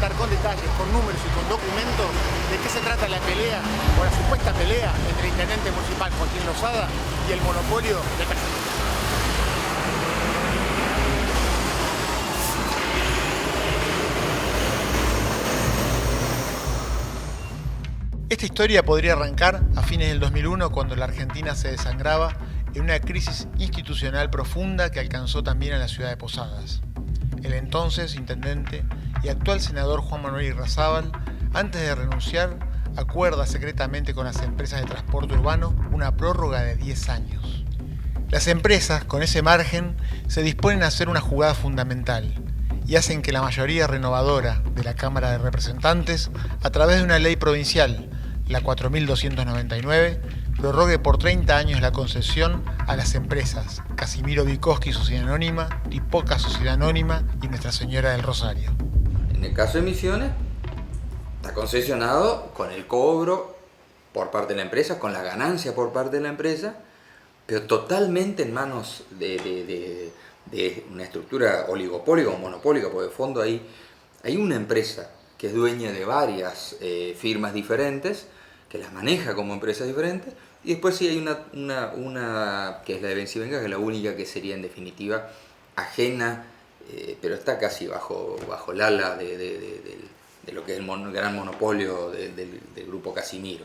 contar con detalles, con números y con documentos de qué se trata la pelea, o la supuesta pelea, entre el intendente municipal Joaquín Lozada y el monopolio de Casimiro. Esta historia podría arrancar a fines del 2001, cuando la Argentina se desangraba en una crisis institucional profunda que alcanzó también a la ciudad de Posadas. El entonces intendente y actual senador Juan Manuel Irrazábal, antes de renunciar, acuerda secretamente con las empresas de transporte urbano una prórroga de 10 años. Las empresas, con ese margen, se disponen a hacer una jugada fundamental y hacen que la mayoría renovadora de la Cámara de Representantes, a través de una ley provincial, la 4299, prorrogue por 30 años la concesión a las empresas Casimiro Bikoski Sociedad Anónima, Tipoca Sociedad Anónima y Nuestra Señora del Rosario. En el caso de Misiones, está concesionado con el cobro por parte de la empresa, con la ganancia por parte de la empresa, pero totalmente en manos de una estructura oligopólica o monopólica, porque de fondo hay una empresa que es dueña de varias firmas diferentes, que las maneja como empresas diferentes, y después sí hay una que es la de Vencivenga, que es la única que sería en definitiva ajena, pero está casi bajo el ala de lo que es el gran monopolio del grupo Casimiro.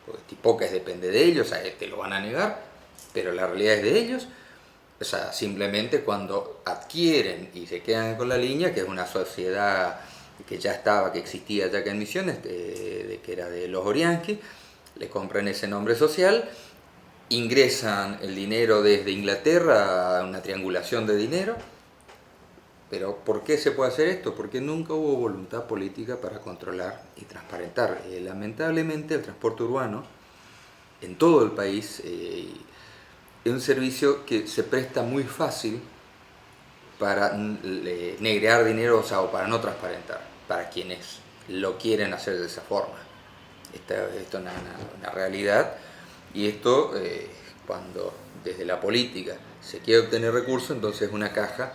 Porque Tipoca depende de ellos, te lo van a negar, pero la realidad es de ellos. O sea, simplemente cuando adquieren y se quedan con la línea, que es una sociedad que ya estaba, que existía ya acá en Misiones, que era de los Orianski, le compran ese nombre social, ingresan el dinero desde Inglaterra a una triangulación de dinero. Pero ¿por qué se puede hacer esto? Porque nunca hubo voluntad política para controlar y transparentar. Lamentablemente el transporte urbano en todo el país es un servicio que se presta muy fácil para negrear dinero, o para no transparentar, para quienes lo quieren hacer de esa forma. Esto es una realidad, y esto cuando desde la política se quiere obtener recursos, entonces es una caja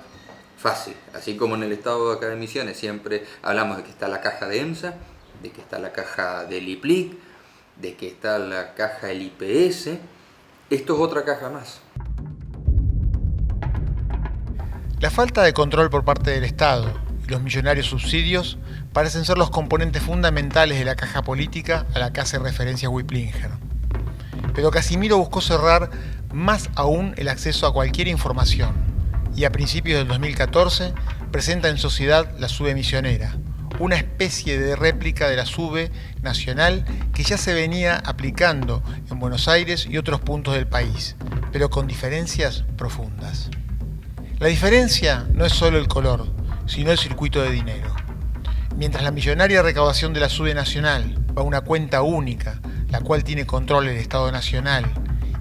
fácil. Así como en el estado de acá de Misiones siempre hablamos de que está la caja de EMSA, de que está la caja del IPLIC, de que está la caja del IPS, esto es otra caja más. La falta de control por parte del Estado y los millonarios subsidios parecen ser los componentes fundamentales de la caja política a la que hace referencia Wipplinger. Pero Casimiro buscó cerrar más aún el acceso a cualquier información, y a principios del 2014 presenta en sociedad la SUBE Misionera, una especie de réplica de la SUBE nacional que ya se venía aplicando en Buenos Aires y otros puntos del país, pero con diferencias profundas. La diferencia no es solo el color, sino el circuito de dinero. Mientras la millonaria recaudación de la SUBE nacional va a una cuenta única, la cual tiene control el Estado Nacional,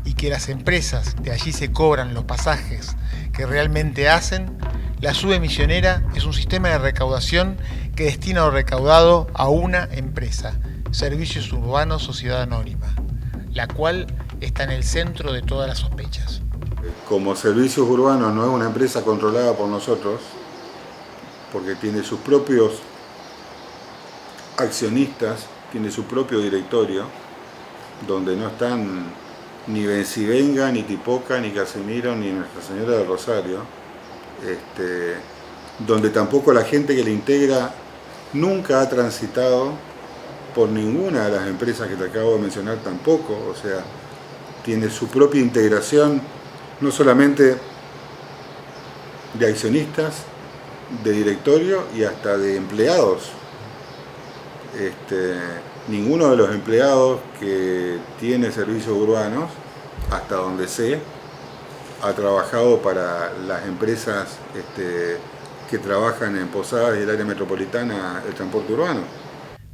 y que las empresas de allí se cobran los pasajes que realmente hacen, la SUBE Misionera es un sistema de recaudación que destina lo recaudado a una empresa, Servicios Urbanos Sociedad Anónima, la cual está en el centro de todas las sospechas. Como Servicios Urbanos no es una empresa controlada por nosotros, porque tiene sus propios accionistas, tiene su propio directorio, donde no están ni Vencivenga, ni Tipoca, ni Casimiro, ni Nuestra Señora del Rosario, donde tampoco la gente que le integra nunca ha transitado por ninguna de las empresas que te acabo de mencionar tampoco, o sea, tiene su propia integración, no solamente de accionistas, de directorio y hasta de empleados. Ninguno de los empleados que tiene servicios urbanos, hasta donde sé, ha trabajado para las empresas que trabajan en Posadas y el área metropolitana del transporte urbano.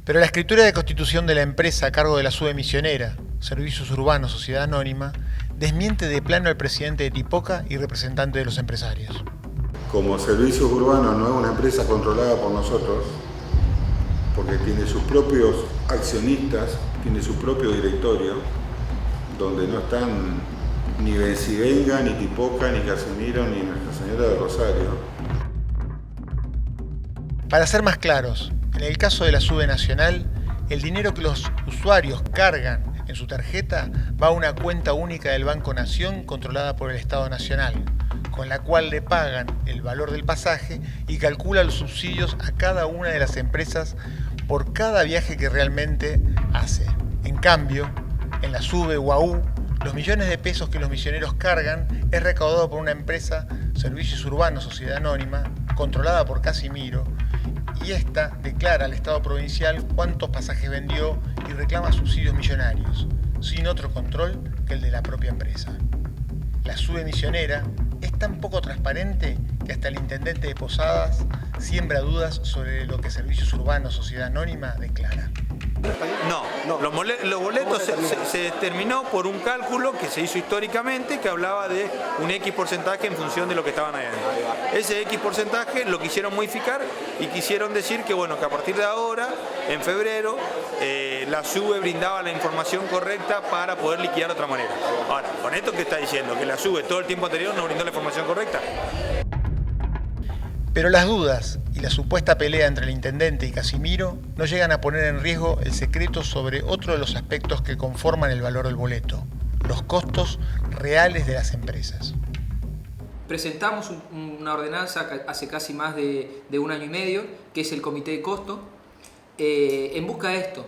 Pero la escritura de constitución de la empresa a cargo de la SUBE Misionera, Servicios Urbanos Sociedad Anónima, desmiente de plano al presidente de Tipoca y representante de los empresarios. Como Servicios Urbanos no es una empresa controlada por nosotros, porque tiene sus propios accionistas, tiene su propio directorio, donde no están ni Vencivenga, ni Tipoca, ni Casimiro, ni Nuestra Señora del Rosario. Para ser más claros, En el caso de la SUBE Nacional, el dinero que los usuarios cargan en su tarjeta va a una cuenta única del Banco Nación controlada por el Estado Nacional, con la cual le pagan el valor del pasaje y calcula los subsidios a cada una de las empresas por cada viaje que realmente hace. En cambio, en la SUBE UAU, los millones de pesos que los misioneros cargan es recaudado por una empresa, Servicios Urbanos Sociedad Anónima, controlada por Casimiro, y esta declara al Estado provincial cuántos pasajes vendió y reclama subsidios millonarios, sin otro control que el de la propia empresa. La SUBE misionera es tan poco transparente que hasta el intendente de Posadas siembra dudas sobre lo que Servicios Urbanos Sociedad Anónima declara. No, los boletos se determinó por un cálculo que se hizo históricamente que hablaba de un X porcentaje en función de lo que estaban ahí adentro. Ese X porcentaje lo quisieron modificar y quisieron decir que bueno, que a partir de ahora, en febrero, la SUBE brindaba la información correcta para poder liquidar de otra manera. Ahora, con esto que está diciendo, que la SUBE todo el tiempo anterior no brindó la información correcta. Pero las dudas y la supuesta pelea entre el intendente y Casimiro no llegan a poner en riesgo el secreto sobre otro de los aspectos que conforman el valor del boleto, los costos reales de las empresas. Presentamos una ordenanza hace casi más de un año y medio, que es el Comité de Costo, en busca de esto,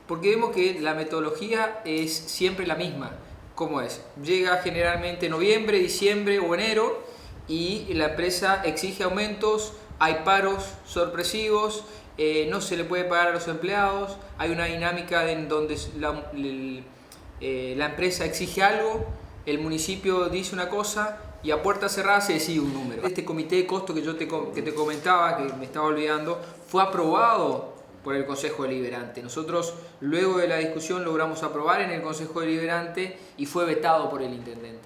porque vemos que la metodología es siempre la misma. ¿Cómo es? Llega generalmente noviembre, diciembre o enero, y la empresa exige aumentos, hay paros sorpresivos, no se le puede pagar a los empleados, hay una dinámica en donde la empresa exige algo, el municipio dice una cosa y a puerta cerrada se decide un número. Este comité de costo que te comentaba, que me estaba olvidando, fue aprobado por el Consejo Deliberante. Nosotros luego de la discusión logramos aprobar en el Consejo Deliberante y fue vetado por el intendente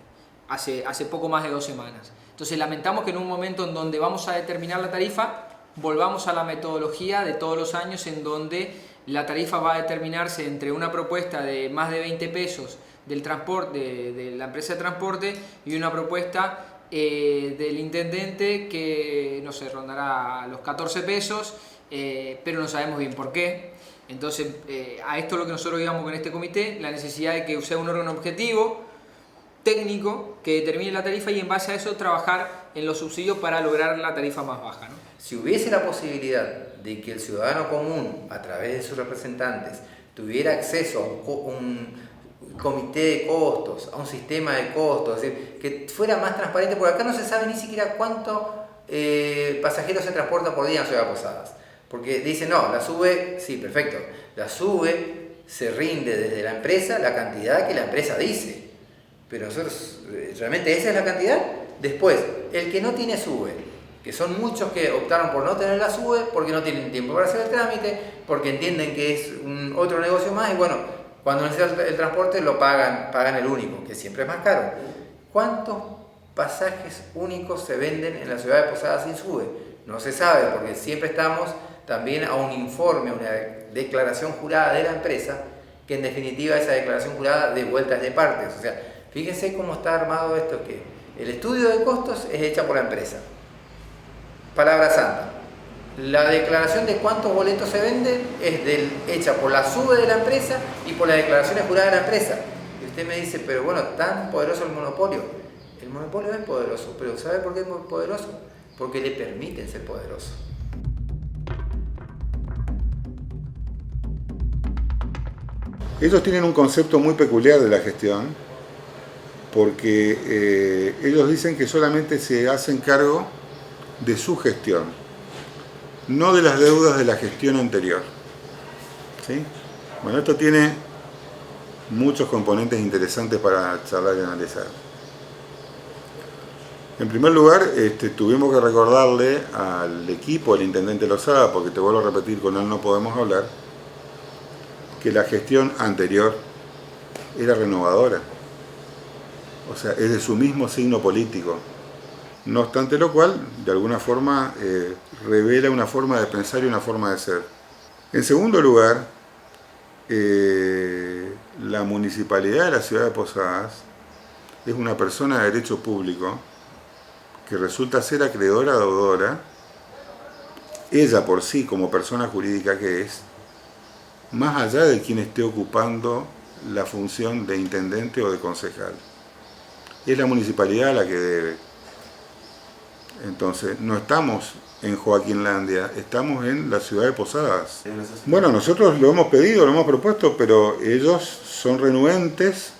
hace poco más de 2 semanas. Entonces lamentamos que en un momento en donde vamos a determinar la tarifa, volvamos a la metodología de todos los años en donde la tarifa va a determinarse entre una propuesta de más de 20 pesos del transporte, de la empresa de transporte, y una propuesta del intendente que, no sé, rondará los 14 pesos, pero no sabemos bien por qué. Entonces, a esto es lo que nosotros digamos con este comité, la necesidad de que sea un órgano objetivo, técnico, que determine la tarifa y en base a eso trabajar en los subsidios para lograr la tarifa más baja, ¿no? Si hubiese la posibilidad de que el ciudadano común, a través de sus representantes, tuviera acceso a un comité de costos, a un sistema de costos, es decir, que fuera más transparente, porque acá no se sabe ni siquiera cuánto pasajeros se transportan por día en la ciudad de Posadas. Porque dicen, no, la SUBE, sí, perfecto, la SUBE se rinde desde la empresa la cantidad que la empresa dice. Pero nosotros, ¿realmente esa es la cantidad? Después, el que no tiene SUBE, que son muchos que optaron por no tener la SUBE porque no tienen tiempo para hacer el trámite, porque entienden que es otro negocio más y bueno, cuando necesitan el transporte lo pagan el único, que siempre es más caro. ¿Cuántos pasajes únicos se venden en la ciudad de Posadas sin SUBE? No se sabe, porque siempre estamos también a un informe, a una declaración jurada de la empresa, que en definitiva esa declaración jurada de vueltas de partes. O sea, fíjense cómo está armado esto, que el estudio de costos es hecha por la empresa. Palabra santa. La declaración de cuántos boletos se venden es hecha por la SUBE de la empresa y por las declaraciones juradas de la empresa. Y usted me dice, pero bueno, tan poderoso el monopolio. El monopolio es poderoso, pero ¿sabe por qué es poderoso? Porque le permiten ser poderoso. Ellos tienen un concepto muy peculiar de la gestión, porque ellos dicen que solamente se hacen cargo de su gestión, no de las deudas de la gestión anterior. ¿Sí? Bueno, esto tiene muchos componentes interesantes para charlar y analizar. En primer lugar, tuvimos que recordarle al equipo del intendente Lozada, porque te vuelvo a repetir, con él no podemos hablar, que la gestión anterior era renovadora. O sea, es de su mismo signo político. No obstante lo cual, de alguna forma, revela una forma de pensar y una forma de ser. En segundo lugar, la municipalidad de la ciudad de Posadas es una persona de derecho público que resulta ser acreedora deudora ella por sí, como persona jurídica que es, más allá de quien esté ocupando la función de intendente o de concejal. Es la municipalidad la que debe. Entonces, no estamos en Joaquinlandia, estamos en la ciudad de Posadas. Bueno, nosotros lo hemos pedido, lo hemos propuesto, pero ellos son renuentes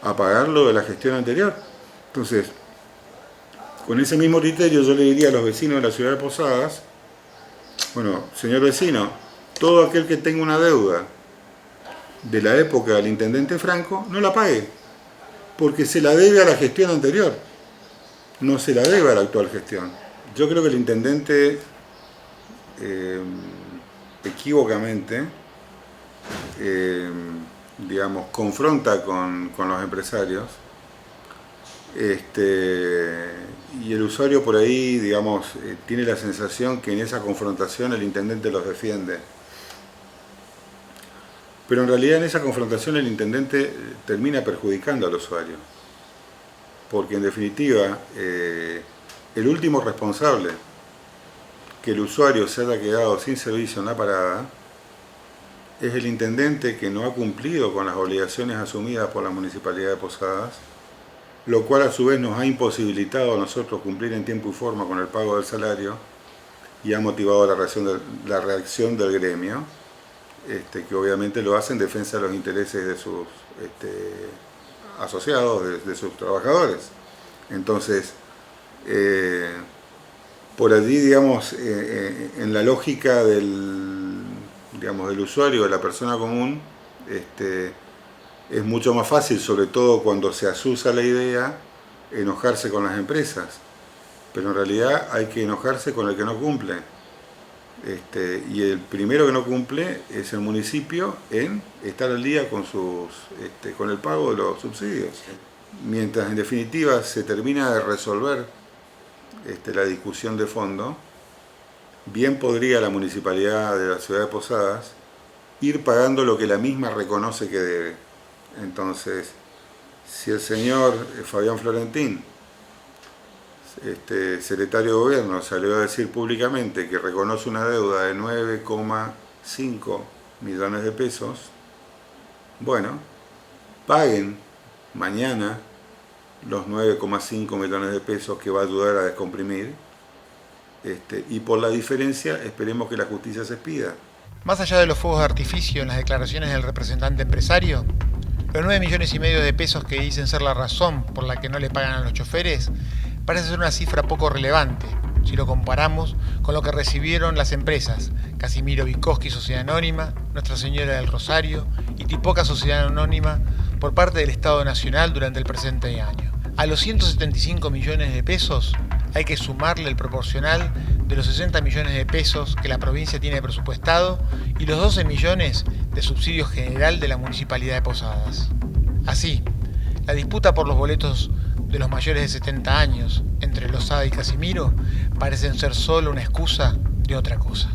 a pagar lo de la gestión anterior. Entonces, con ese mismo criterio yo le diría a los vecinos de la ciudad de Posadas, bueno, señor vecino, todo aquel que tenga una deuda de la época del intendente Franco, no la pague, porque se la debe a la gestión anterior, no se la debe a la actual gestión. Yo creo que el intendente, equívocamente, digamos, confronta con los empresarios, y el usuario por ahí, digamos, tiene la sensación que en esa confrontación el intendente los defiende. Pero en realidad en esa confrontación el intendente termina perjudicando al usuario. Porque en definitiva, el último responsable que el usuario se haya quedado sin servicio en la parada es el intendente que no ha cumplido con las obligaciones asumidas por la Municipalidad de Posadas, lo cual a su vez nos ha imposibilitado a nosotros cumplir en tiempo y forma con el pago del salario y ha motivado la reacción del gremio, que obviamente lo hace en defensa de los intereses de sus asociados, de sus trabajadores. Entonces, por allí, digamos, en la lógica del usuario, de la persona común, es mucho más fácil, sobre todo cuando se asusa la idea, enojarse con las empresas. Pero en realidad hay que enojarse con el que no cumple. Y el primero que no cumple es el municipio en estar al día con el pago de los subsidios. Mientras en definitiva se termina de resolver la discusión de fondo, bien podría la municipalidad de la ciudad de Posadas ir pagando lo que la misma reconoce que debe. Entonces, si el señor Fabián Florentín, secretario de Gobierno, salió a decir públicamente que reconoce una deuda de 9,5 millones de pesos, bueno, paguen mañana los 9,5 millones de pesos que va a ayudar a descomprimir, y por la diferencia esperemos que la justicia se expida. Más allá de los fuegos de artificio en las declaraciones del representante empresario, los 9,5 millones de pesos que dicen ser la razón por la que no le pagan a los choferes parece ser una cifra poco relevante si lo comparamos con lo que recibieron las empresas Casimiro Bikoski Sociedad Anónima, Nuestra Señora del Rosario y Tipoca Sociedad Anónima por parte del Estado Nacional durante el presente año. A los 175 millones de pesos hay que sumarle el proporcional de los 60 millones de pesos que la provincia tiene presupuestado y los 12 millones de subsidio general de la Municipalidad de Posadas. Así, la disputa por los boletos de los mayores de 70 años entre Losada y Casimiro parecen ser solo una excusa de otra cosa.